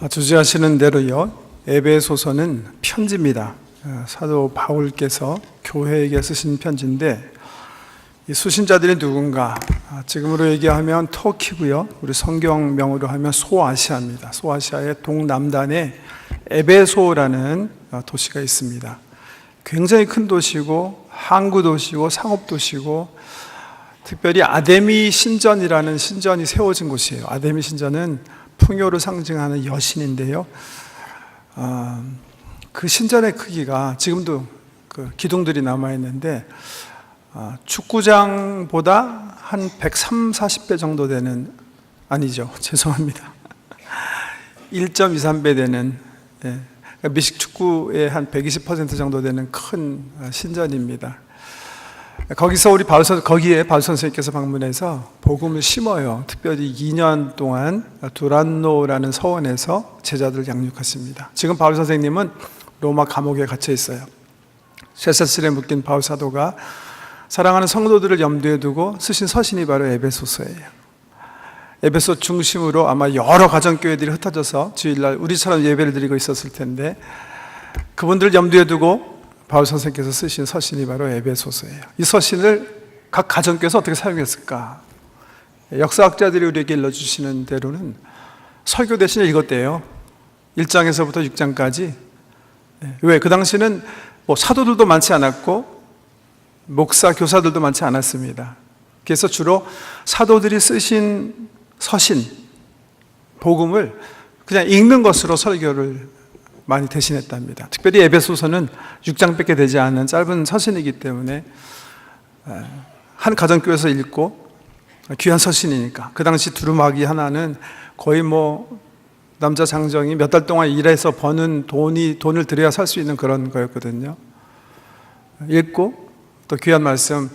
주제하시는 대로요, 에베소서는 편지입니다. 사도 바울께서 교회에게 쓰신 편지인데, 이 수신자들이 누군가? 지금으로 얘기하면 터키고요, 우리 성경명으로 하면 소아시아입니다. 소아시아의 동남단에 에베소라는 도시가 있습니다. 굉장히 큰 도시고 항구 도시고 상업 도시고, 특별히 아데미 신전이라는 신전이 세워진 곳이에요. 아데미 신전은 풍요를 상징하는 여신인데요, 그 신전의 크기가 지금도 그 기둥들이 남아있는데, 축구장보다 한 130-40배 정도 되는, 아니죠, 죄송합니다, 1.23배 되는, 미식 축구의 한 120% 정도 되는 큰 신전입니다. 거기서 거기에 바울 선생님께서 방문해서 복음을 심어요. 특별히 2년 동안 두란노라는 서원에서 제자들을 양육했습니다. 지금 바울 선생님은 로마 감옥에 갇혀 있어요. 쇠사슬에 묶인 바울 사도가 사랑하는 성도들을 염두에 두고 쓰신 서신이 바로 에베소서예요. 에베소 중심으로 아마 여러 가정교회들이 흩어져서 주일날 우리처럼 예배를 드리고 있었을 텐데, 그분들을 염두에 두고 바울 선생님께서 쓰신 서신이 바로 에베소서예요. 이 서신을 각 가정교회에서 어떻게 사용했을까? 역사학자들이 우리에게 일러주시는 대로는 설교 대신에 읽었대요. 1장에서부터 6장까지. 왜? 그 당시는 사도들도 많지 않았고 목사, 교사들도 많지 않았습니다. 그래서 주로 사도들이 쓰신 서신, 복음을 그냥 읽는 것으로 설교를 많이 대신했답니다. 특별히 에베소서는 6장밖에 되지 않은 짧은 서신이기 때문에 한 가정교회에서 읽고, 귀한 서신이니까. 그 당시 두루마기 하나는 거의 남자 장정이 몇 달 동안 일해서 버는 돈을 들여야 살 수 있는 그런 거였거든요. 읽고 또 귀한 말씀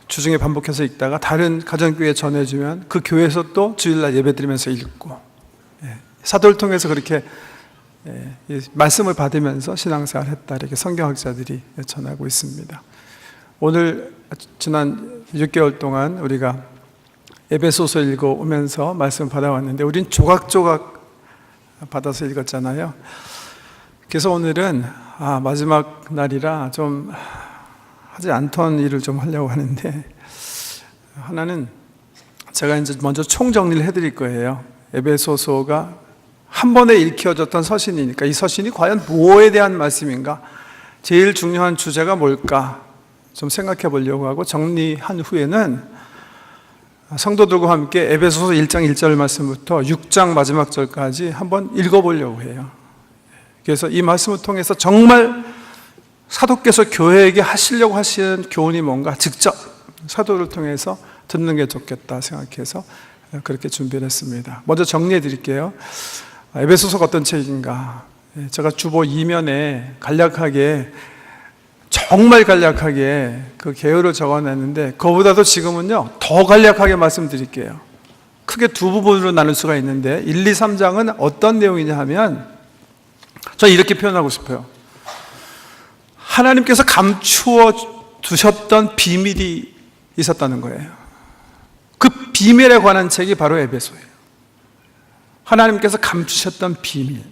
주중에 반복해서 읽다가 다른 가정교회에 전해주면 그 교회에서 또 주일날 예배 드리면서 읽고, 사도를 통해서 그렇게 말씀을 받으면서 신앙생활을 했다, 이렇게 성경학자들이 전하고 있습니다. 오늘 지난 6개월 동안 우리가 에베소서 읽어오면서 말씀 받아왔는데, 우린 조각조각 받아서 읽었잖아요. 그래서 오늘은 마지막 날이라 좀 하지 않던 일을 좀 하려고 하는데, 하나는 제가 이제 먼저 총정리를 해드릴 거예요. 에베소서가 한 번에 읽혀졌던 서신이니까 이 서신이 과연 무엇에 대한 말씀인가, 제일 중요한 주제가 뭘까 좀 생각해 보려고 하고, 정리한 후에는 성도들과 함께 에베소서 1장 1절 말씀부터 6장 마지막 절까지 한번 읽어보려고 해요. 그래서 이 말씀을 통해서 정말 사도께서 교회에게 하시려고 하시는 교훈이 뭔가 직접 사도를 통해서 듣는 게 좋겠다 생각해서 그렇게 준비를 했습니다. 먼저 정리해 드릴게요. 에베소서가 어떤 책인가? 제가 주보 2면에 정말 간략하게 그 개요를 적어놨는데, 그거보다도 지금은요 더 간략하게 말씀드릴게요. 크게 두 부분으로 나눌 수가 있는데, 1, 2, 3장은 어떤 내용이냐 하면, 저는 이렇게 표현하고 싶어요. 하나님께서 감추어 두셨던 비밀이 있었다는 거예요. 그 비밀에 관한 책이 바로 에베소예요. 하나님께서 감추셨던 비밀.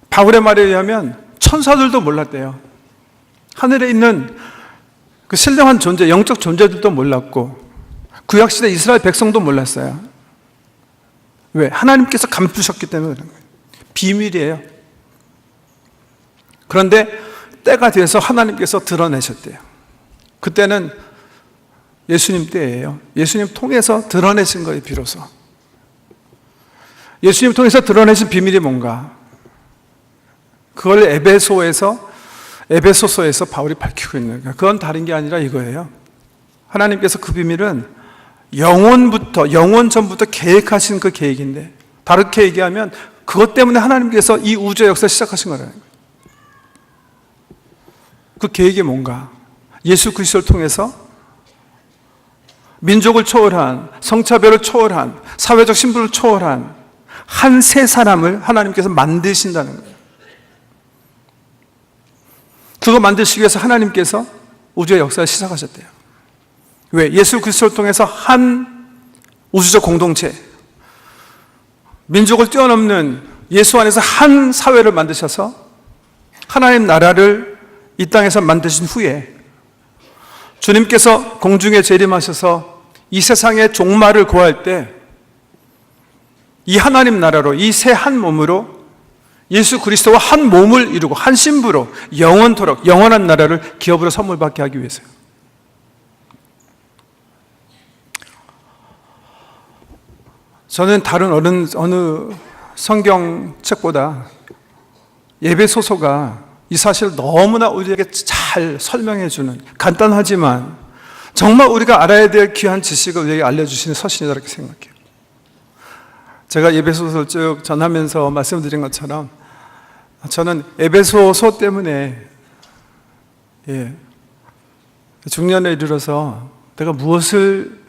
바울의 말에 의하면 천사들도 몰랐대요. 하늘에 있는 그 신령한 존재, 영적 존재들도 몰랐고, 구약시대 이스라엘 백성도 몰랐어요. 왜? 하나님께서 감추셨기 때문에 그런 거예요. 비밀이에요. 그런데 때가 돼서 하나님께서 드러내셨대요. 그때는 예수님 때예요. 예수님 통해서 드러내신 거예요, 비로소. 예수님 통해서 드러내신 비밀이 뭔가? 그걸 에베소서에서 바울이 밝히고 있는 거예요. 그건 다른 게 아니라 이거예요. 하나님께서 그 비밀은 영원 전부터 계획하신 그 계획인데, 다르게 얘기하면 그것 때문에 하나님께서 이 우주의 역사를 시작하신 거라는 거예요. 그 계획이 뭔가? 예수 그리스도를 통해서 민족을 초월한, 성차별을 초월한, 사회적 신분을 초월한 한 세 사람을 하나님께서 만드신다는 거예요. 그거 만드시기 위해서 하나님께서 우주의 역사를 시작하셨대요. 왜? 예수 그리스도를 통해서 한 우주적 공동체, 민족을 뛰어넘는 예수 안에서 한 사회를 만드셔서 하나님 나라를 이 땅에서 만드신 후에 주님께서 공중에 재림하셔서 이 세상의 종말을 고할 때 이 하나님 나라로, 이 새 한 몸으로 예수 그리스도와 한 몸을 이루고 한 신부로 영원토록 영원한 나라를 기업으로 선물 받게 하기 위해서요. 저는 다른 어느 성경책보다 예배소서가 이 사실을 너무나 우리에게 잘 설명해주는, 간단하지만 정말 우리가 알아야 될 귀한 지식을 우리에게 알려주시는 서신이다 이렇게 생각해요. 제가 예배소서를 쭉 전하면서 말씀드린 것처럼 저는 에베소서 때문에 중년에 이르러서 내가 무엇을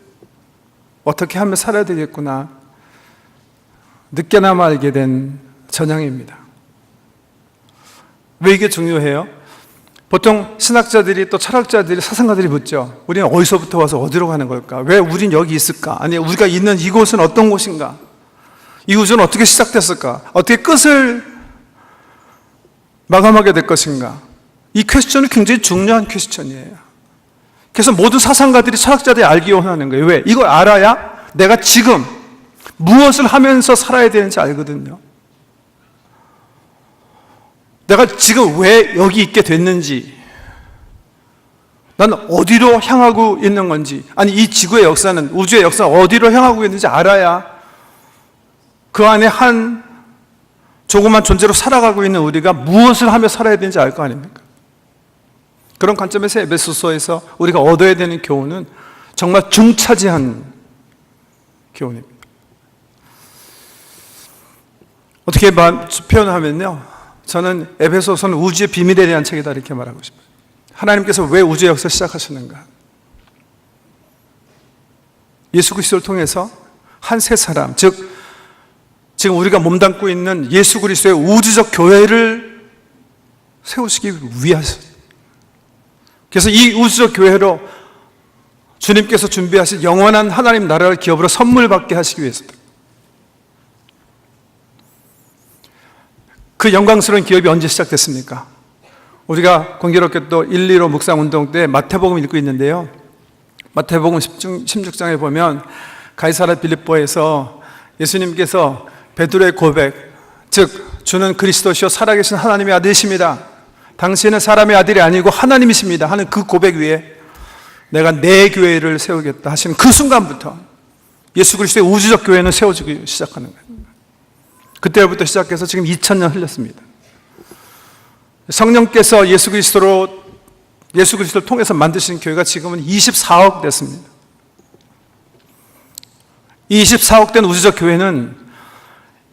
어떻게 하면 살아야 되겠구나 늦게나마 알게 된 전향입니다. 왜 이게 중요해요? 보통 신학자들이 또 철학자들이 사상가들이 묻죠. 우리는 어디서부터 와서 어디로 가는 걸까? 왜 우린 여기 있을까? 아니 우리가 있는 이곳은 어떤 곳인가? 이 우주는 어떻게 시작됐을까? 어떻게 끝을 마감하게 될 것인가? 이 퀘스천은 굉장히 중요한 퀘스천이에요. 그래서 모든 사상가들이 철학자들이 알기 원하는 거예요. 왜? 이걸 알아야 내가 지금 무엇을 하면서 살아야 되는지 알거든요. 내가 지금 왜 여기 있게 됐는지, 난 어디로 향하고 있는 건지, 아니 이 지구의 역사는, 우주의 역사는 어디로 향하고 있는지 알아야 그 안에 한 조그만 존재로 살아가고 있는 우리가 무엇을 하며 살아야 되는지 알 거 아닙니까? 그런 관점에서 에베소서에서 우리가 얻어야 되는 교훈은 정말 중차지한 교훈입니다. 어떻게 표현하면요, 저는 에베소서는 우주의 비밀에 대한 책이다 이렇게 말하고 싶어요. 하나님께서 왜 우주의 역사를 시작하셨는가? 예수 그리스도를 통해서 한 세 사람, 즉 지금 우리가 몸담고 있는 예수 그리스도의 우주적 교회를 세우시기 위하셔. 그래서 이 우주적 교회로 주님께서 준비하신 영원한 하나님 나라를 기업으로 선물 받게 하시기 위해서다. 그 영광스러운 기업이 언제 시작됐습니까? 우리가 공교롭게 또 1.15 묵상운동 때 마태복음 읽고 있는데요, 마태복음 16장에 보면 가이사랴 빌립보에서 예수님께서 베드로의 고백, 즉 주는 그리스도시요 살아계신 하나님의 아들이십니다, 당신은 사람의 아들이 아니고 하나님이십니다 하는 그 고백 위에 내가 내 교회를 세우겠다 하시는 그 순간부터 예수 그리스도의 우주적 교회는 세워지기 시작하는 거예요. 그때부터 시작해서 지금 2000년 흘렸습니다. 성령께서 예수 그리스도를 통해서 만드신 교회가 지금은 24억 됐습니다. 이 24억 된 우주적 교회는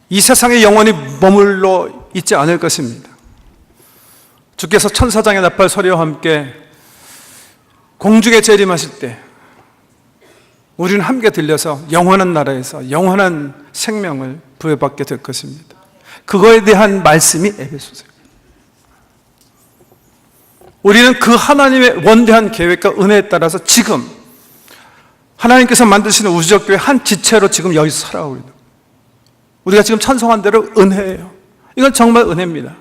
이 세상에 영원히 머물러 있지 않을 것입니다. 주께서 천사장의 나팔 소리와 함께 공중에 재림하실 때 우리는 함께 들려서 영원한 나라에서 영원한 생명을 부여받게 될 것입니다. 그거에 대한 말씀이 에베소서입니다. 우리는 그 하나님의 원대한 계획과 은혜에 따라서 지금 하나님께서 만드시는 우주적 교회 한 지체로 지금 여기서 살아가고 있는, 우리가 지금 찬송한 대로 은혜예요. 이건 정말 은혜입니다.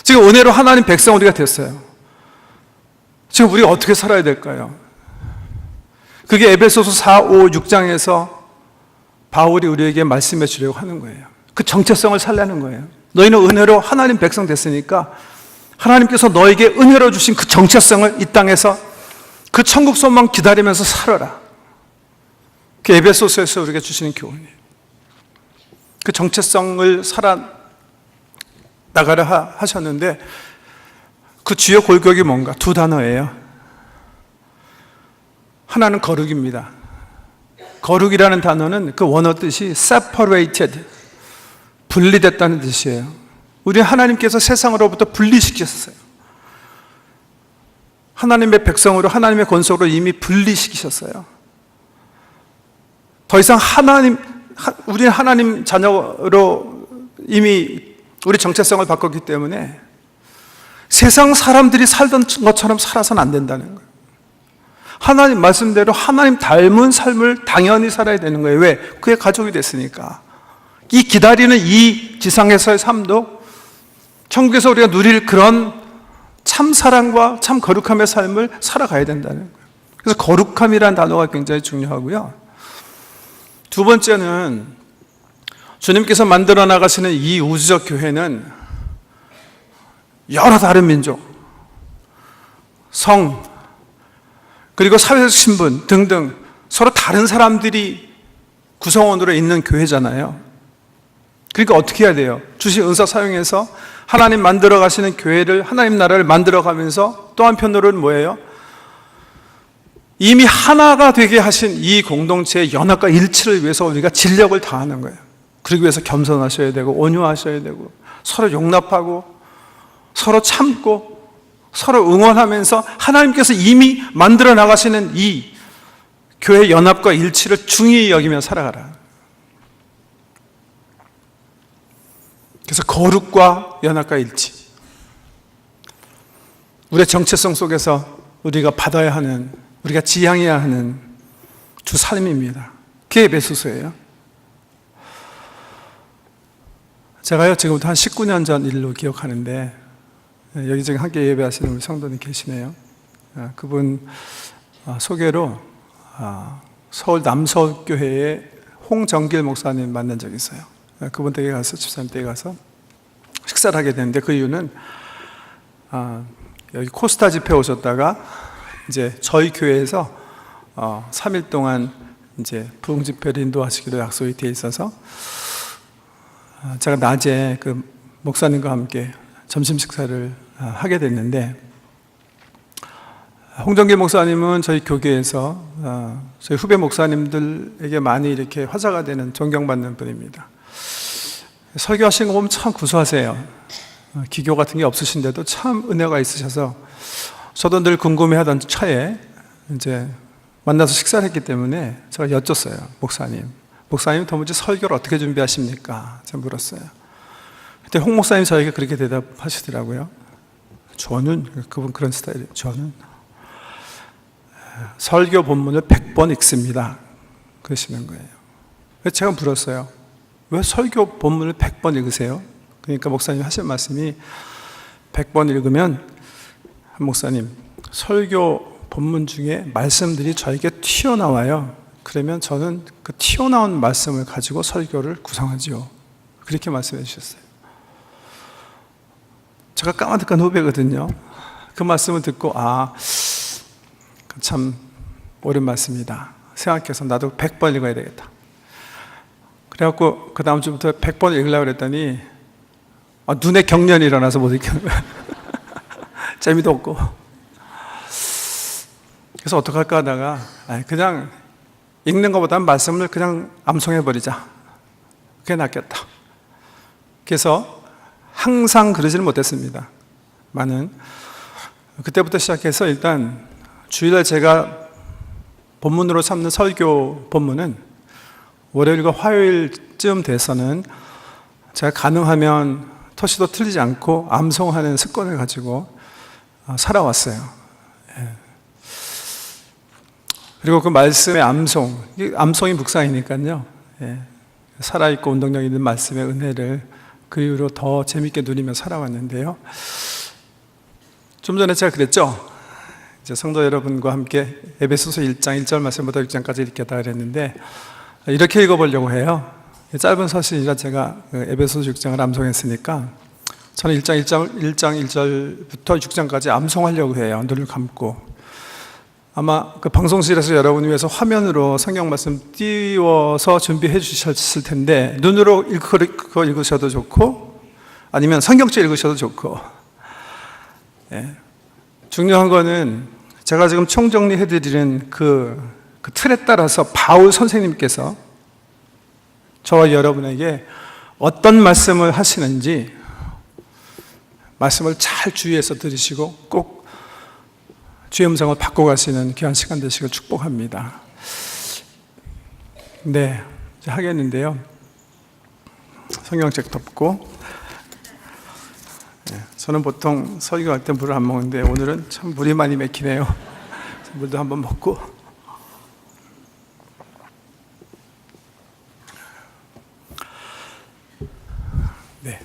지금 은혜로 하나님 백성 우리가 됐어요. 지금 우리가 어떻게 살아야 될까요? 그게 에베소서 4, 5, 6장에서 바울이 우리에게 말씀해 주려고 하는 거예요. 그 정체성을 살려는 거예요. 너희는 은혜로 하나님 백성 됐으니까 하나님께서 너에게 은혜로 주신 그 정체성을 이 땅에서 그 천국 소망 기다리면서 살아라. 그 에베소서에서 우리가 주시는 교훈이에요. 그 정체성을 살아나가라 하셨는데 그 주요 골격이 뭔가? 두 단어예요. 하나는 거룩입니다. 거룩이라는 단어는 그 원어 뜻이 separated, 분리됐다는 뜻이에요. 우리 하나님께서 세상으로부터 분리시키셨어요. 하나님의 백성으로, 하나님의 권속으로 이미 분리시키셨어요. 더 이상 우리는 하나님 자녀로 이미 우리 정체성을 바꿨기 때문에 세상 사람들이 살던 것처럼 살아서는 안 된다는 거예요. 하나님 말씀대로 하나님 닮은 삶을 당연히 살아야 되는 거예요. 왜? 그의 가족이 됐으니까. 이 기다리는 이 지상에서의 삶도 천국에서 우리가 누릴 그런 참 사랑과 참 거룩함의 삶을 살아가야 된다는 거예요. 그래서 거룩함이라는 단어가 굉장히 중요하고요. 두 번째는 주님께서 만들어 나가시는 이 우주적 교회는 여러 다른 민족, 성, 그리고 사회적 신분 등등 서로 다른 사람들이 구성원으로 있는 교회잖아요. 그러니까 어떻게 해야 돼요? 주신 은사 사용해서 하나님 만들어 가시는 교회를, 하나님 나라를 만들어 가면서 또 한편으로는 뭐예요? 이미 하나가 되게 하신 이 공동체의 연합과 일치를 위해서 우리가 진력을 다하는 거예요. 그러기 위해서 겸손하셔야 되고 온유하셔야 되고 서로 용납하고 서로 참고 서로 응원하면서 하나님께서 이미 만들어 나가시는 이 교회 연합과 일치를 중히 여기며 살아가라. 그래서 거룩과 연합과 일치, 우리의 정체성 속에서 우리가 받아야 하는, 우리가 지향해야 하는 주 삶입니다. 그게 에베소서예요. 제가요 지금부터 한 19년 전 일로 기억하는데, 여기저기 함께 예배하시는 우리 성도님 계시네요. 그분 소개로 서울 남서교회의 홍정길 목사님 만난 적이 있어요. 그분 댁에 가서, 집사님 댁에 가서 식사를 하게 됐는데, 그 이유는 여기 코스타 집회 오셨다가 이제 저희 교회에서 3일 동안 이제 부흥 집회를 인도하시기로 약속이 되어 있어서 제가 낮에 그 목사님과 함께 점심 식사를 하게 됐는데, 홍정길 목사님은 저희 교계에서 저희 후배 목사님들에게 많이 이렇게 화제가 되는 존경받는 분입니다. 설교하시는 거 보면 참 구수하세요. 기교 같은 게 없으신데도 참 은혜가 있으셔서 저도 늘 궁금해하던 차에 이제 만나서 식사를 했기 때문에 제가 여쭸어요. 목사님 도무지 설교를 어떻게 준비하십니까? 제가 물었어요. 그때 홍 목사님 저에게 그렇게 대답하시더라고요. 그분 그런 스타일이에요. 저는 설교 본문을 100번 읽습니다. 그러시는 거예요. 그래서 제가 물었어요. 왜 설교 본문을 100번 읽으세요? 그러니까 목사님 하신 말씀이 100번 읽으면, 목사님, 설교 본문 중에 말씀들이 저에게 튀어나와요. 그러면 저는 그 튀어나온 말씀을 가지고 설교를 구성하지요. 그렇게 말씀해 주셨어요. 제가 까마득한 후배거든요. 그 말씀을 듣고 참 옳은 말씀이다 생각해서 나도 100번 읽어야 되겠다. 그래갖고 그 다음 주부터 100번 읽으려고 그랬더니 눈에 경련이 일어나서 못 읽겠는 거야. 재미도 없고. 그래서 어떡할까 하다가 그냥 읽는 것보다는 말씀을 그냥 암송해버리자. 그게 낫겠다. 그래서 항상 그러지는 못했습니다. 그때부터 시작해서 일단 주일날 제가 본문으로 삼는 설교 본문은 월요일과 화요일쯤 돼서는 제가 가능하면 토시도 틀리지 않고 암송하는 습관을 가지고 살아왔어요. 그리고 그 말씀의 암송이 묵상이니까요. 살아있고 운동력 있는 말씀의 은혜를 그 이후로 더 재밌게 누리며 살아왔는데요. 좀 전에 제가 그랬죠. 이제 성도 여러분과 함께 에베소서 1장 1절 말씀부터 6장까지 읽겠다 그랬는데, 이렇게 읽어보려고 해요. 짧은 서신이라 제가 에베소서 6장을 암송했으니까 저는 1장 1절부터 6장까지 암송하려고 해요. 눈을 감고. 아마 그 방송실에서 여러분 위해서 화면으로 성경 말씀 띄워서 준비해 주셨을 텐데, 눈으로 읽으셔도 좋고 아니면 성경책 읽으셔도 좋고, 중요한 거는 제가 지금 총정리해 드리는 그 틀에 따라서 바울 선생님께서 저와 여러분에게 어떤 말씀을 하시는지 말씀을 잘 주의해서 들으시고 꼭 주의 음성을 받고 가시는 귀한 시간 되시길 축복합니다. 네, 이제 하겠는데요. 성경책 덮고. 저는 보통 설교할 때 물을 안 먹는데 오늘은 참 물이 많이 맥히네요. 물도 한번 먹고. 네.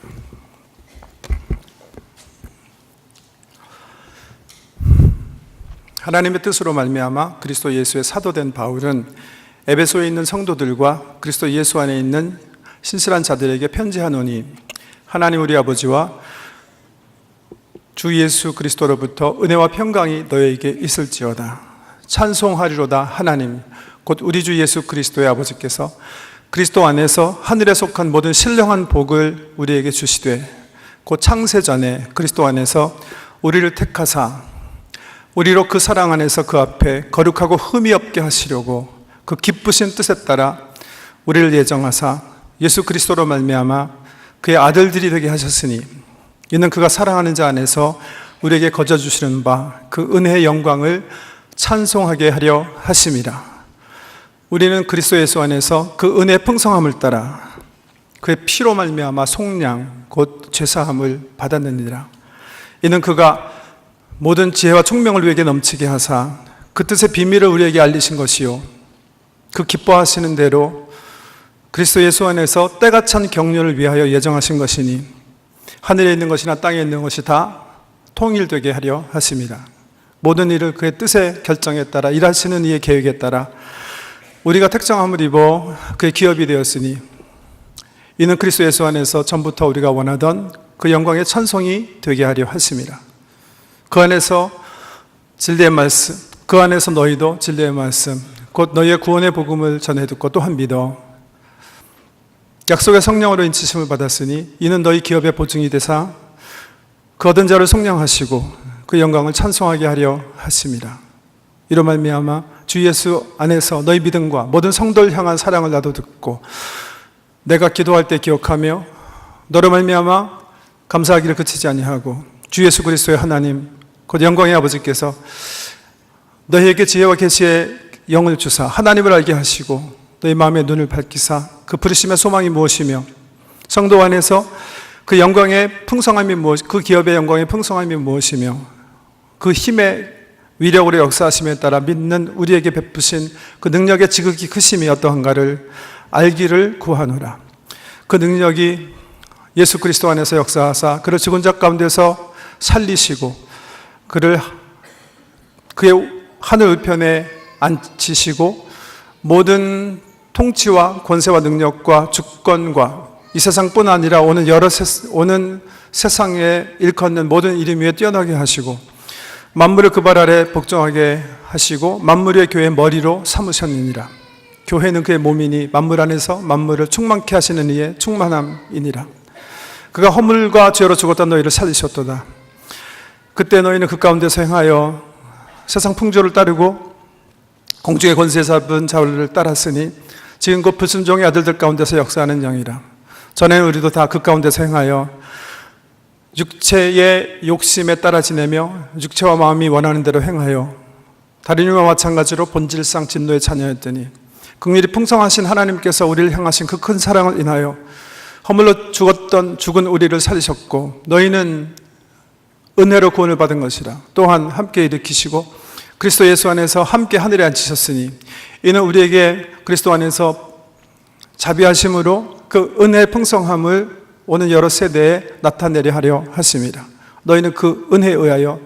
하나님의 뜻으로 말미암아 그리스도 예수의 사도된 바울은 에베소에 있는 성도들과 그리스도 예수 안에 있는 신실한 자들에게 편지하노니, 하나님 우리 아버지와 주 예수 그리스도로부터 은혜와 평강이 너희에게 있을지어다. 찬송하리로다. 하나님 곧 우리 주 예수 그리스도의 아버지께서 그리스도 안에서 하늘에 속한 모든 신령한 복을 우리에게 주시되, 곧 창세전에 그리스도 안에서 우리를 택하사 우리로 그 사랑 안에서 그 앞에 거룩하고 흠이 없게 하시려고 그 기쁘신 뜻에 따라 우리를 예정하사 예수 그리스도로 말미암아 그의 아들들이 되게 하셨으니, 이는 그가 사랑하는 자 안에서 우리에게 거저 주시는 바 그 은혜의 영광을 찬송하게 하려 하심이라. 우리는 그리스도 예수 안에서 그 은혜의 풍성함을 따라 그의 피로 말미암아 속량 곧 죄사함을 받았느니라. 이는 그가 모든 지혜와 총명을 우리에게 넘치게 하사 그 뜻의 비밀을 우리에게 알리신 것이요, 그 기뻐하시는 대로 그리스도 예수 안에서 때가 찬 경륜을 위하여 예정하신 것이니, 하늘에 있는 것이나 땅에 있는 것이 다 통일되게 하려 하심이라. 모든 일을 그의 뜻의 결정에 따라 일하시는 이의 계획에 따라 우리가 택정함을 입어 그의 기업이 되었으니, 이는 그리스도 예수 안에서 전부터 우리가 원하던 그 영광의 찬송이 되게 하려 하심이라. 그 안에서 진리의 말씀, 그 안에서 너희도 진리의 말씀 곧 너희의 구원의 복음을 전해 듣고 또한 믿어 약속의 성령으로 인치심을 받았으니, 이는 너희 기업의 보증이 되사 그 얻은 자를 속량하시고 그 영광을 찬송하게 하려 하심이라. 이로 말미암아 주 예수 안에서 너희 믿음과 모든 성도를 향한 사랑을 나도 듣고 내가 기도할 때 기억하며 너로 말미암아 감사하기를 그치지 아니하고, 주 예수 그리스도의 하나님 곧 영광의 아버지께서 너희에게 지혜와 계시의 영을 주사 하나님을 알게 하시고 너희 마음의 눈을 밝히사 그 부르심의 소망이 무엇이며 성도 안에서 그 영광의 풍성함이 무엇, 그 기업의 영광의 풍성함이 무엇이며 그 힘의 위력으로 역사하심에 따라 믿는 우리에게 베푸신 그 능력의 지극히 크심이 어떠한가를 알기를 구하노라. 그 능력이 예수 그리스도 안에서 역사하사 그를 죽은 자 가운데서 살리시고 그를 그의 하늘 우편에 앉히시고 모든 통치와 권세와 능력과 주권과 이 세상뿐 아니라 오는 오는 세상에 일컫는 모든 이름 위에 뛰어나게 하시고 만물을 그 발 아래 복종하게 하시고 만물의 교회의 머리로 삼으셨느니라. 교회는 그의 몸이니 만물 안에서 만물을 충만케 하시는 이의 충만함이니라. 그가 허물과 죄로 죽었던 너희를 살리셨도다. 그때 너희는 그 가운데서 행하여 세상 풍조를 따르고 공중의 권세 잡은 자를 따랐으니 지금 곧 불순종의 아들들 가운데서 역사하는 영이라. 전에는 우리도 다 그 가운데서 행하여 육체의 욕심에 따라 지내며 육체와 마음이 원하는 대로 행하여 다른 이와 마찬가지로 본질상 진노의 자녀였더니 긍휼이 풍성하신 하나님께서 우리를 향하신 그 큰 사랑을 인하여 허물로 죽은 우리를 살리셨고 너희는 은혜로 구원을 받은 것이라. 또한 함께 일으키시고 그리스도 예수 안에서 함께 하늘에 앉히셨으니 이는 우리에게 그리스도 안에서 자비하심으로 그 은혜의 풍성함을 오는 여러 세대에 나타내려 하려 하심이라. 너희는 그 은혜에 의하여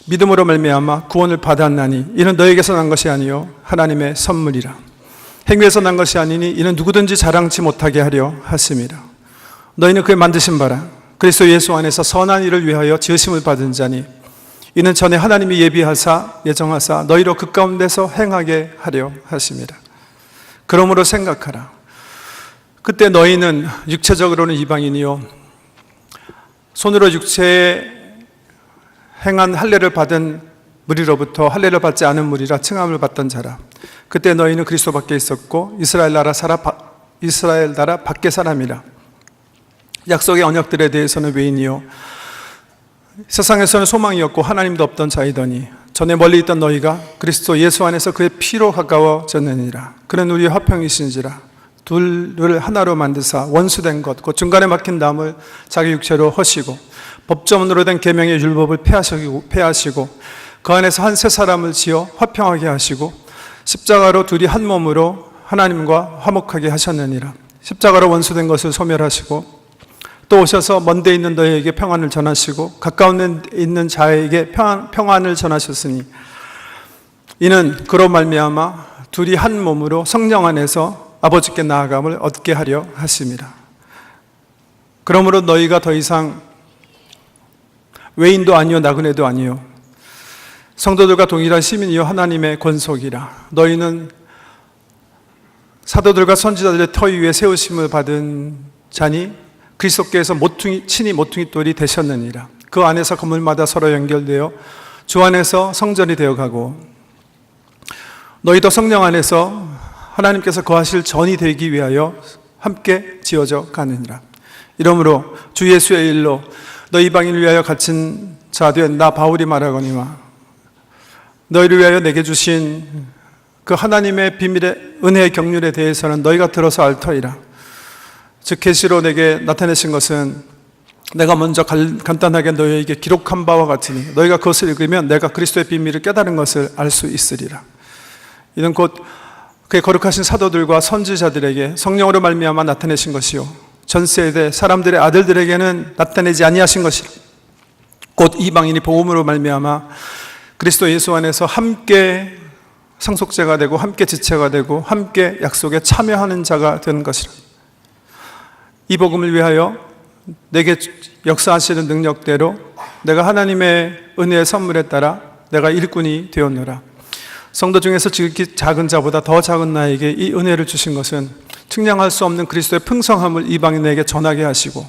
믿음으로 말미암아 구원을 받았나니 이는 너희에게서 난 것이 아니요 하나님의 선물이라. 행위에서 난 것이 아니니 이는 누구든지 자랑치 못하게 하려 하심이라. 너희는 그의 만드신 바라 그리스도 예수 안에서 선한 일을 위하여 지으심을 받은 자니 이는 전에 하나님이 예비하사 예정하사 너희로 그 가운데서 행하게 하려 하심이라. 그러므로 생각하라. 그때 너희는 육체적으로는 이방인이요 손으로 육체에 행한 할례를 받은 무리로부터 할례를 받지 않은 무리라 칭함을 받던 자라. 그때 너희는 그리스도 밖에 있었고 이스라엘 나라 밖의 사람이라. 약속의 언약들에 대해서는 외인이요 세상에서는 소망이 없고 하나님도 없던 자이더니 전에 멀리 있던 너희가 그리스도 예수 안에서 그의 피로 가까워졌느니라. 그는 우리의 화평이신지라. 둘을 하나로 만드사 원수된 것 곧 중간에 막힌 담을 자기 육체로 허시고 법조문으로 된 계명의 율법을 폐하시고 그 안에서 한 세 사람을 지어 화평하게 하시고 십자가로 둘이 한 몸으로 하나님과 화목하게 하셨느니라. 십자가로 원수된 것을 소멸하시고 또 오셔서 먼 데 있는 너희에게 평안을 전하시고 가까운 데 있는 자에게 평안을 전하셨으니 이는 그로 말미암아 둘이 한 몸으로 성령 안에서 아버지께 나아감을 얻게 하려 하심이라. 그러므로 너희가 더 이상 외인도 아니요 나그네도 아니요 성도들과 동일한 시민이요 하나님의 권속이라. 너희는 사도들과 선지자들의 터 위에 세우심을 받은 자니 그리스도께서 친히 모퉁이 돌이 되셨느니라. 그 안에서 건물마다 서로 연결되어 주 안에서 성전이 되어가고 너희도 성령 안에서 하나님께서 거하실 전이 되기 위하여 함께 지어져 가느니라. 이러므로 주 예수의 일로 너희 이방인을 위하여 갇힌 자 된 나 바울이 말하거니와 너희를 위하여 내게 주신 그 하나님의 비밀의 은혜의 경륜에 대해서는 너희가 들어서 알 터이라. 즉 계시로 내게 나타내신 것은 내가 먼저 간단하게 너희에게 기록한 바와 같으니 너희가 그것을 읽으면 내가 그리스도의 비밀을 깨달은 것을 알 수 있으리라. 이는 곧 그의 거룩하신 사도들과 선지자들에게 성령으로 말미암아 나타내신 것이요 전 세대 사람들의 아들들에게는 나타내지 아니하신 것이라. 곧 이방인이 복음으로 말미암아 그리스도 예수 안에서 함께 상속자가 되고 함께 지체가 되고 함께 약속에 참여하는 자가 되는 것이라. 이 복음을 위하여 내게 역사하시는 능력대로 내가 하나님의 은혜의 선물에 따라 내가 일꾼이 되었노라. 성도 중에서 지극히 작은 자보다 더 작은 나에게 이 은혜를 주신 것은 측량할 수 없는 그리스도의 풍성함을 이방인에게 전하게 하시고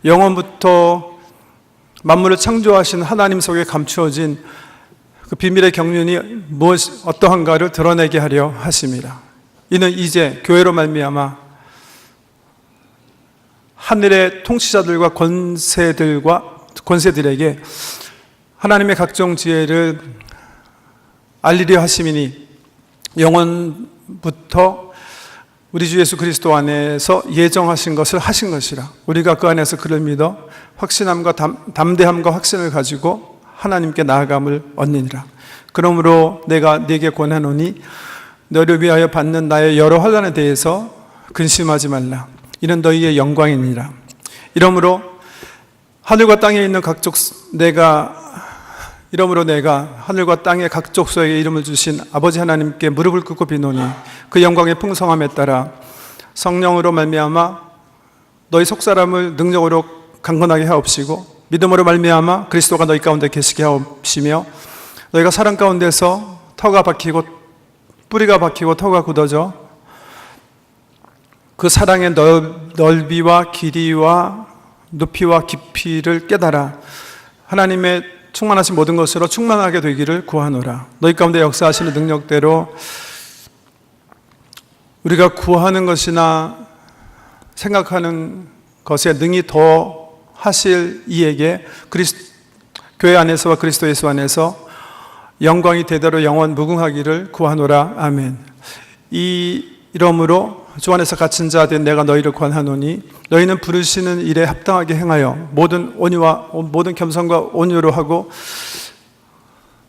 영원부터 만물을 창조하신 하나님 속에 감추어진 그 비밀의 경륜이 어떠한가를 드러내게 하려 하심이라. 이는 이제 교회로 말미암아 하늘의 통치자들과 권세들에게 하나님의 각종 지혜를 알리려 하심이니 영원부터 우리 주 예수 그리스도 안에서 예정하신 것을 하신 것이라. 우리가 그 안에서 그를 믿어 확신함과 담대함과 확신을 가지고 하나님께 나아감을 얻느니라. 그러므로 내가 네게 권하노니 너를 위하여 받는 나의 여러 환난에 대해서 근심하지 말라. 이는 너희의 영광이니라. 이러므로 하늘과 땅에 있는 내가 하늘과 땅의 각 족속에게 이름을 주신 아버지 하나님께 무릎을 꿇고 비노니 그 영광의 풍성함에 따라 성령으로 말미암아 너희 속사람을 능력으로 강건하게 하옵시고 믿음으로 말미암아 그리스도가 너희 가운데 계시게 하옵시며 너희가 사랑 가운데서 뿌리가 박히고 터가 굳어져 그 사랑의 넓이와 길이와 높이와 깊이를 깨달아 하나님의 충만하신 모든 것으로 충만하게 되기를 구하노라. 너희 가운데 역사하시는 능력대로 우리가 구하는 것이나 생각하는 것에 능히 더 하실 이에게 교회 안에서와 그리스도 예수 안에서 영광이 대대로 영원 무궁하기를 구하노라. 아멘. 이러므로 주 안에서 갇힌 자 된 내가 너희를 권하노니 너희는 부르시는 일에 합당하게 행하여 모든 겸손과 온유로 하고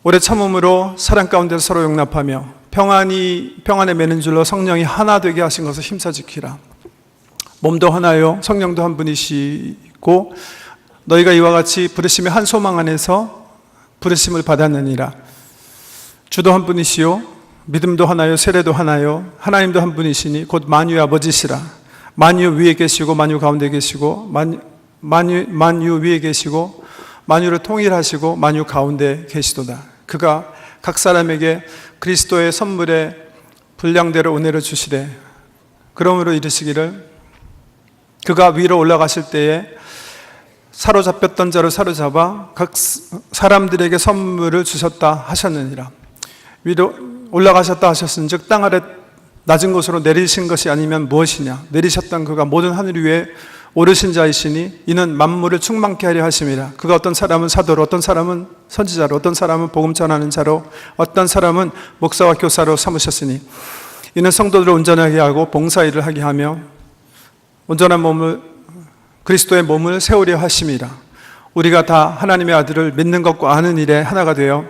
오래 참음으로 사랑 가운데 서로 용납하며 평안에 매는 줄로 성령이 하나 되게 하신 것을 힘써 지키라. 몸도 하나요 성령도 한 분이시고 너희가 이와 같이 부르심의 한 소망 안에서 부르심을 받았느니라. 주도 한 분이시요 믿음도 하나요 세례도 하나요 하나님도 한 분이시니 곧 만유의 아버지시라. 만유 위에 계시고 만유 가운데 계시고 만유 위에 계시고 만유를 통일하시고 만유 가운데 계시도다. 그가 각 사람에게 그리스도의 선물의 분량대로 은혜를 주시되 그러므로 이르시기를 그가 위로 올라가실 때에 사로잡혔던 자를 사로잡아 각 사람들에게 선물을 주셨다 하셨느니라. 위로 올라가셨다 하셨은즉 땅 아래 낮은 곳으로 내리신 것이 아니면 무엇이냐. 내리셨던 그가 모든 하늘 위에 오르신 자이시니 이는 만물을 충만케 하려 하심이라. 그가 어떤 사람은 사도로 어떤 사람은 선지자로 어떤 사람은 복음 전하는 자로 어떤 사람은 목사와 교사로 삼으셨으니 이는 성도들을 온전하게 하고 봉사일을 하게 하며 온전한 그리스도의 몸을 세우려 하심이라. 우리가 다 하나님의 아들을 믿는 것과 아는 일에 하나가 되어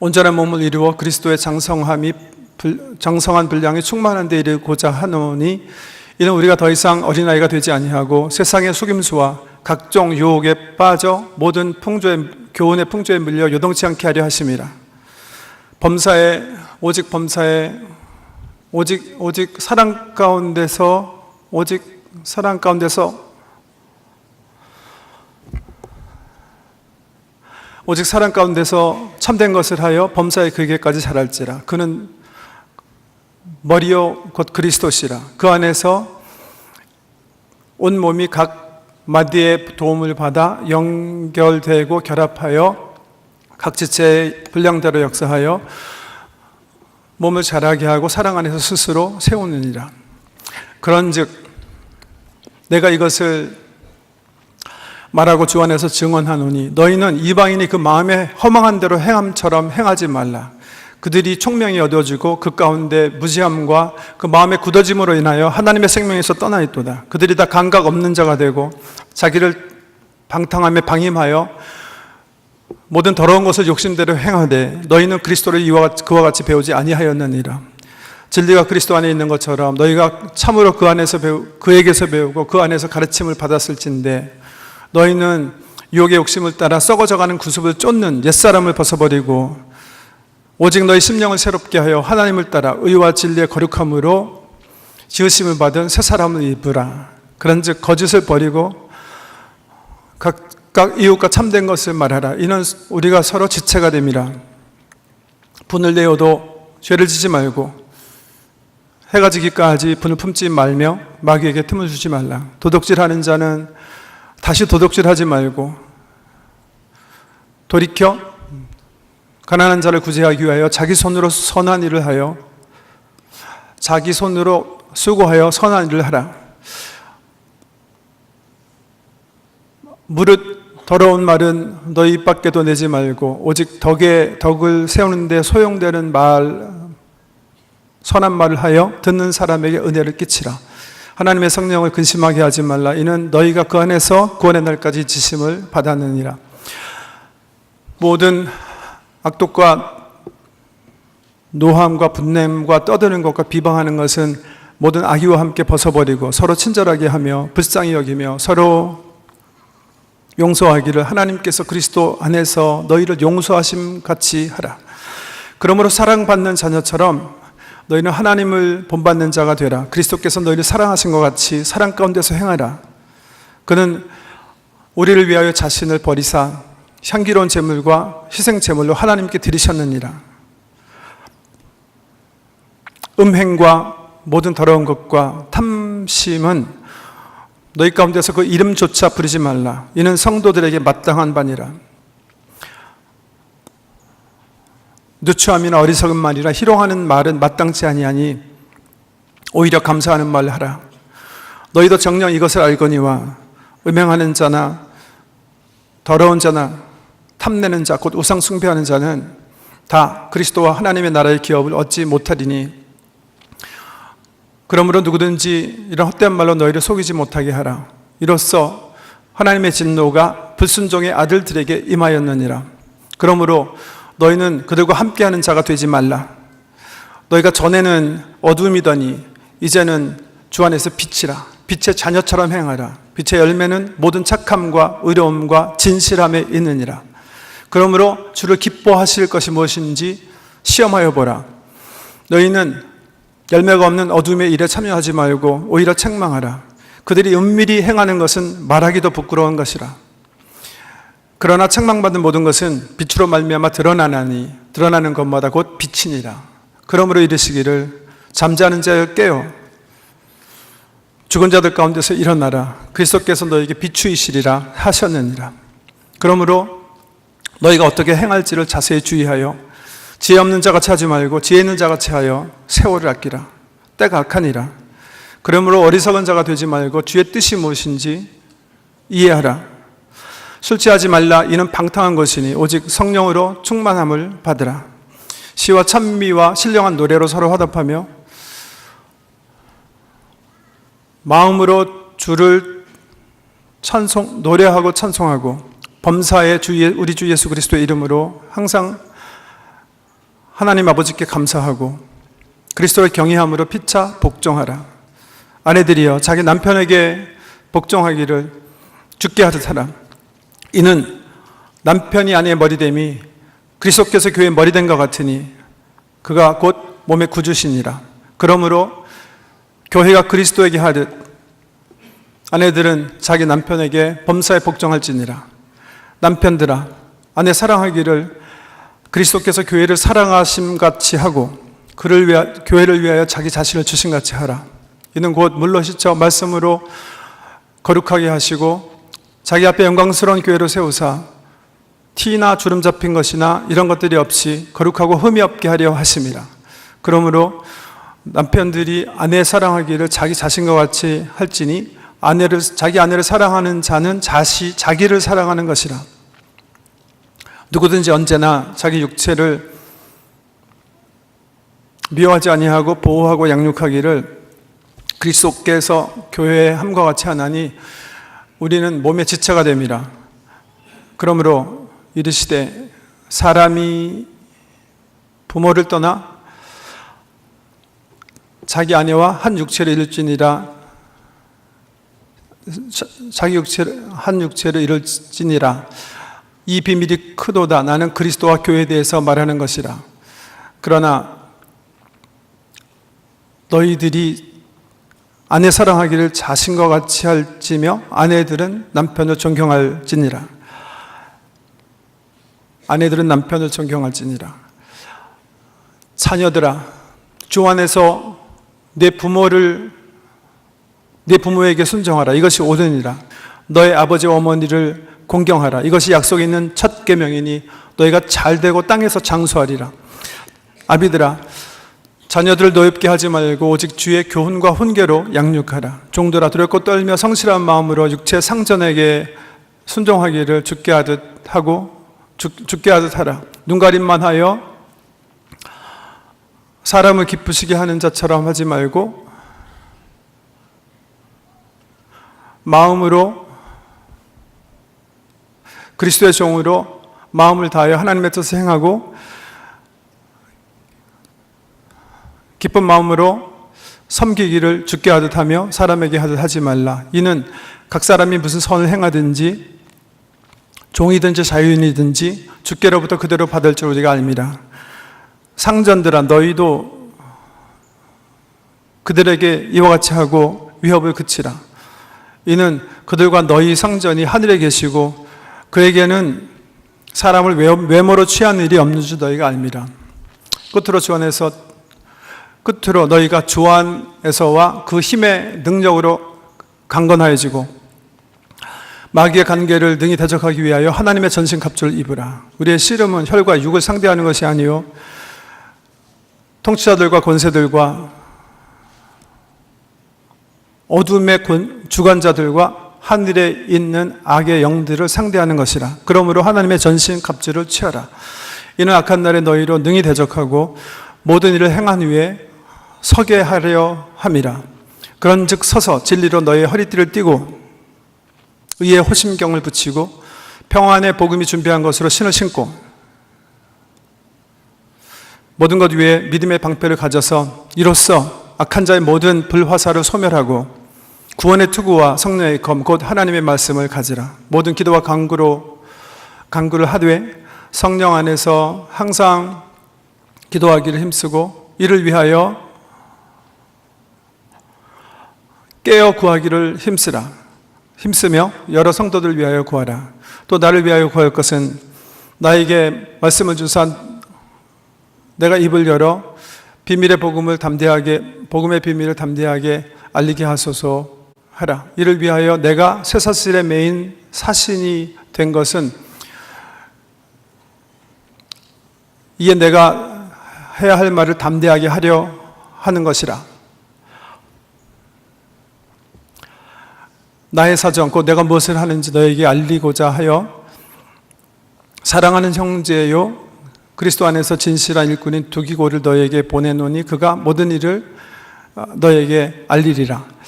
온전한 몸을 이루어 그리스도의 장성한 분량이 충만한 데 이르고자 하노니 이는 우리가 더 이상 어린아이가 되지 아니하고 세상의 속임수와 각종 유혹에 빠져 모든 교훈의 풍조에 물려 요동치 않게 하려 하심이라. 오직 사랑 가운데서 참된 것을 하여 범사의 그에게까지 자랄지라. 그는 머리요 곧 그리스도시라. 그 안에서 온 몸이 각 마디의 도움을 받아 연결되고 결합하여 각 지체의 분량대로 역사하여 몸을 자라게 하고 사랑 안에서 스스로 세우느니라. 그런즉 내가 이것을 말하고 주 안에서 증언하노니 너희는 이방인이 그 마음에 허망한 대로 행함처럼 행하지 말라. 그들이 총명이 어두워지고 그 가운데 무지함과 그 마음의 굳어짐으로 인하여 하나님의 생명에서 떠나 있도다. 그들이 다 감각 없는 자가 되고 자기를 방탕함에 방임하여 모든 더러운 것을 욕심대로 행하되 너희는 그리스도를 그와 같이 배우지 아니하였느니라. 진리가 그리스도 안에 있는 것처럼 너희가 참으로 그에게서 배우고 그 안에서 가르침을 받았을진데 너희는 유혹의 욕심을 따라 썩어져가는 구습을 쫓는 옛사람을 벗어버리고 오직 너희 심령을 새롭게 하여 하나님을 따라 의와 진리의 거룩함으로 지으심을 받은 새 사람을 입으라. 그런즉 거짓을 버리고 각각 이웃과 참된 것을 말하라. 이는 우리가 서로 지체가 됨이라. 분을 내어도 죄를 지지 말고 해가 지기까지 분을 품지 말며 마귀에게 틈을 주지 말라. 도둑질하는 자는 다시 도둑질하지 말고 돌이켜 가난한 자를 구제하기 위하여 자기 손으로 선한 일을 하여 자기 손으로 수고하여 선한 일을 하라. 무릇 더러운 말은 너희 입 밖에도 내지 말고 오직 덕을 세우는 데 소용되는 선한 말을 하여 듣는 사람에게 은혜를 끼치라. 하나님의 성령을 근심하게 하지 말라. 이는 너희가 그 안에서 구원의 날까지 지심을 받았느니라. 모든 악독과 노함과 분냄과 떠드는 것과 비방하는 것은 모든 악의와 함께 벗어버리고 서로 친절하게 하며 불쌍히 여기며 서로 용서하기를 하나님께서 그리스도 안에서 너희를 용서하심 같이 하라. 그러므로 사랑받는 자녀처럼 너희는 하나님을 본받는 자가 되라. 그리스도께서 너희를 사랑하신 것 같이 사랑 가운데서 행하라. 그는 우리를 위하여 자신을 버리사 향기로운 제물과 희생 제물로 하나님께 드리셨느니라. 음행과 모든 더러운 것과 탐심은 너희 가운데서 그 이름조차 부르지 말라. 이는 성도들에게 마땅한 바니라. 누추함이나 어리석은 말이라 희롱하는 말은 마땅치 아니하니 오히려 감사하는 말을 하라. 너희도 정녕 이것을 알거니와 음행하는 자나 더러운 자나 탐내는 자 곧 우상 숭배하는 자는 다 그리스도와 하나님의 나라의 기업을 얻지 못하리니 그러므로 누구든지 이런 헛된 말로 너희를 속이지 못하게 하라. 이로써 하나님의 진노가 불순종의 아들들에게 임하였느니라. 그러므로 너희는 그들과 함께하는 자가 되지 말라. 너희가 전에는 어둠이더니 이제는 주 안에서 빛이라. 빛의 자녀처럼 행하라. 빛의 열매는 모든 착함과 의로움과 진실함에 있느니라. 그러므로 주를 기뻐하실 것이 무엇인지 시험하여 보라. 너희는 열매가 없는 어둠의 일에 참여하지 말고 오히려 책망하라. 그들이 은밀히 행하는 것은 말하기도 부끄러운 것이라. 그러나 책망받은 모든 것은 빛으로 말미암아 드러나나니 드러나는 것마다 곧 빛이니라. 그러므로 이르시기를 잠자는 자여 깨어 죽은 자들 가운데서 일어나라. 그리스도께서 너에게 비추이시리라 하셨느니라. 그러므로 너희가 어떻게 행할지를 자세히 주의하여 지혜 없는 자같이 하지 말고 지혜 있는 자같이 하여 세월을 아끼라. 때가 악하니라. 그러므로 어리석은 자가 되지 말고 주의 뜻이 무엇인지 이해하라. 술 취하지 말라. 이는 방탕한 것이니 오직 성령으로 충만함을 받으라. 시와 찬미와 신령한 노래로 서로 화답하며 마음으로 주를 노래하고 찬송하고 범사의 우리 주 예수 그리스도의 이름으로 항상 하나님 아버지께 감사하고 그리스도의 경외함으로 피차 복종하라. 아내들이여 자기 남편에게 복종하기를 주께 하듯 하라. 이는 남편이 아내의 머리됨이 그리스도께서 교회의 머리된 것 같으니 그가 곧 몸의 구주시니라. 그러므로 교회가 그리스도에게 하듯 아내들은 자기 남편에게 범사에 복종할지니라. 남편들아 아내 사랑하기를 그리스도께서 교회를 사랑하심같이 하고 교회를 위하여 자기 자신을 주심같이 하라. 이는 곧 물로 씻어 말씀으로 거룩하게 하시고 자기 앞에 영광스러운 교회로 세우사 티나 주름 잡힌 것이나 이런 것들이 없이 거룩하고 흠이 없게 하려 하심이라. 그러므로 남편들이 아내 사랑하기를 자기 자신과 같이 할지니 자기 아내를 사랑하는 자는 자기를 사랑하는 것이라. 누구든지 언제나 자기 육체를 미워하지 아니하고 보호하고 양육하기를 그리스도께서 교회에 함과 같이 하나니 우리는 몸의 지체가 됨이라. 그러므로 이르시되 사람이 부모를 떠나 자기 아내와 한 육체를 이룰지니라. 한 육체를 이룰지니라. 이 비밀이 크도다. 나는 그리스도와 교회에 대해서 말하는 것이라. 그러나 너희들이 아내 사랑하기를 자신과 같이 할지며 아내들은 남편을 존경할지니라. 아내들은 남편을 존경할지니라. 자녀들아 주 안에서 내 부모에게 순종하라. 이것이 옳으니라. 너의 아버지와 어머니를 공경하라. 이것이 약속이 있는 첫 계명이니 너희가 잘되고 땅에서 장수하리라. 아비들아 자녀들을 노엽게 하지 말고 오직 주의 교훈과 훈계로 양육하라. 종들아 두렵고 떨며 성실한 마음으로 육체 상전에게 순종하기를 죽게 하듯 하라. 눈가림만 하여 사람을 기쁘시게 하는 자처럼 하지 말고 마음으로 그리스도의 종으로 마음을 다하여 하나님의 뜻을 행하고 기쁜 마음으로 섬기기를 주께 하듯 하며 사람에게 하듯 하지 말라. 이는 각 사람이 무슨 선을 행하든지 종이든지 자유인이든지 주께로부터 그대로 받을 줄 우리가 알미라. 상전들아 너희도 그들에게 이와 같이 하고 위협을 그치라. 이는 그들과 너희 상전이 하늘에 계시고 그에게는 사람을 외모로 취하는 일이 없는 줄 너희가 알미라. 끝으로 너희가 주 안에서와 그 힘의 능력으로 강건하여지고 마귀의 관계를 능히 대적하기 위하여 하나님의 전신 갑주를 입으라. 우리의 씨름은 혈과 육을 상대하는 것이 아니요 통치자들과 권세들과 어둠의 주관자들과 하늘에 있는 악의 영들을 상대하는 것이라. 그러므로 하나님의 전신 갑주를 취하라. 이는 악한 날에 너희로 능히 대적하고 모든 일을 행한 후에 서게 하려 함이라. 그런즉 서서 진리로 너희의 허리띠를 띠고 의의 호심경을 붙이고 평안의 복음이 준비한 것으로 신을 신고 모든 것 위에 믿음의 방패를 가져서 이로써 악한 자의 모든 불화살을 소멸하고 구원의 투구와 성령의 검 곧 하나님의 말씀을 가지라. 모든 기도와 간구를 하되 성령 안에서 항상 기도하기를 힘쓰고 이를 위하여 깨어 구하기를 힘쓰며 여러 성도들 위하여 구하라. 또 나를 위하여 구할 것은 나에게 말씀을 주사 내가 입을 열어 복음의 비밀을 담대하게 알리게 하소서 하라. 이를 위하여 내가 쇠사슬에 매인 사신이 된 것은 이에 내가 해야 할 말을 담대하게 하려 하는 것이라. 나의 사정 곧 내가 무엇을 하는지 너에게 알리고자 하여 사랑하는 형제요 그리스도 안에서 진실한 일꾼인 두기고를 너에게 보내노니 그가 모든 일을 너에게 알리리라.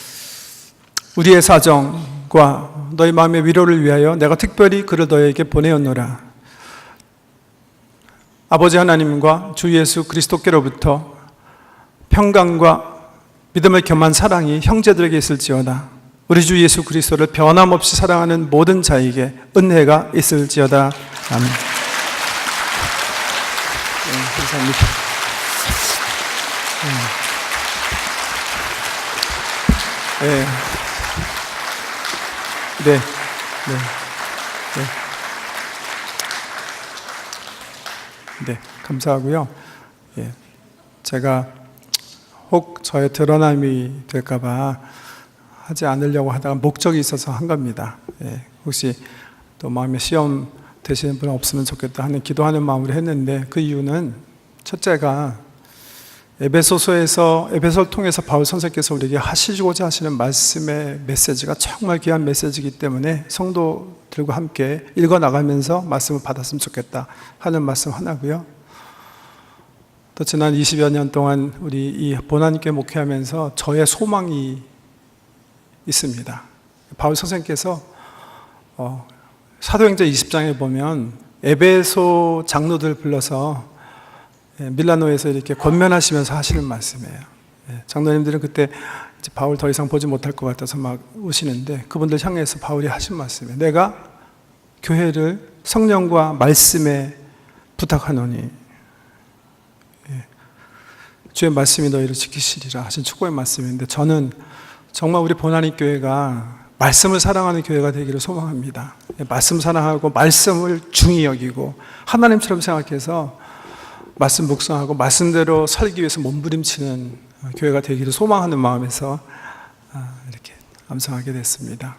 우리의 사정과 너희 마음의 위로를 위하여 내가 특별히 그를 너에게 보내었노라. 아버지 하나님과 주 예수 그리스도께로부터 평강과 믿음을 겸한 사랑이 형제들에게 있을지어다. 우리 주 예수 그리스도를 변함없이 사랑하는 모든 자에게 은혜가 있을지어다. 아멘. 감사합니다. 네. 네, 감사하고요. 제가 혹 저의 드러남이 될까봐 하지 않으려고 하다가 목적이 있어서 한 겁니다. 혹시 또 마음에 시험 되시는 분 없으면 좋겠다 하는 기도하는 마음으로 했는데, 그 이유는 첫째가 에베소를 통해서 바울 선생께서 우리에게 하시고자 하시는 말씀의 메시지가 정말 귀한 메시지이기 때문에 성도들과 함께 읽어나가면서 말씀을 받았으면 좋겠다 하는 말씀 하나고요. 또 지난 20여 년 동안 우리 이 본안교회 목회하면서 저의 소망이 있습니다. 바울 선생께서 사도행전 20장에 보면 에베소 장로들 불러서 밀라노에서 이렇게 권면하시면서 하시는 말씀이에요. 장로님들은 그때 이제 바울 더 이상 보지 못할 것 같아서 막 우시는데, 그분들 향해서 바울이 하신 말씀이에요. 내가 교회를 성령과 말씀에 부탁하노니 주의 말씀이 너희를 지키시리라 하신 축복의 말씀인데, 저는 정말 우리 본안이 교회가 말씀을 사랑하는 교회가 되기를 소망합니다. 말씀 사랑하고 말씀을 중히 여기고 하나님처럼 생각해서 말씀 묵상하고 말씀대로 살기 위해서 몸부림치는 교회가 되기를 소망하는 마음에서 이렇게 암송하게 됐습니다.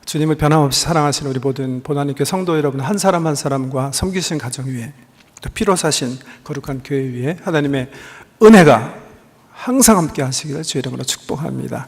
주님을 변함없이 사랑하시는 우리 모든 본안교회 성도 여러분, 한 사람 한 사람과 섬기신 가정 위에, 또 피로 사신 거룩한 교회 위에 하나님의 은혜가 항상 함께 하시기를 주의 이름으로 축복합니다.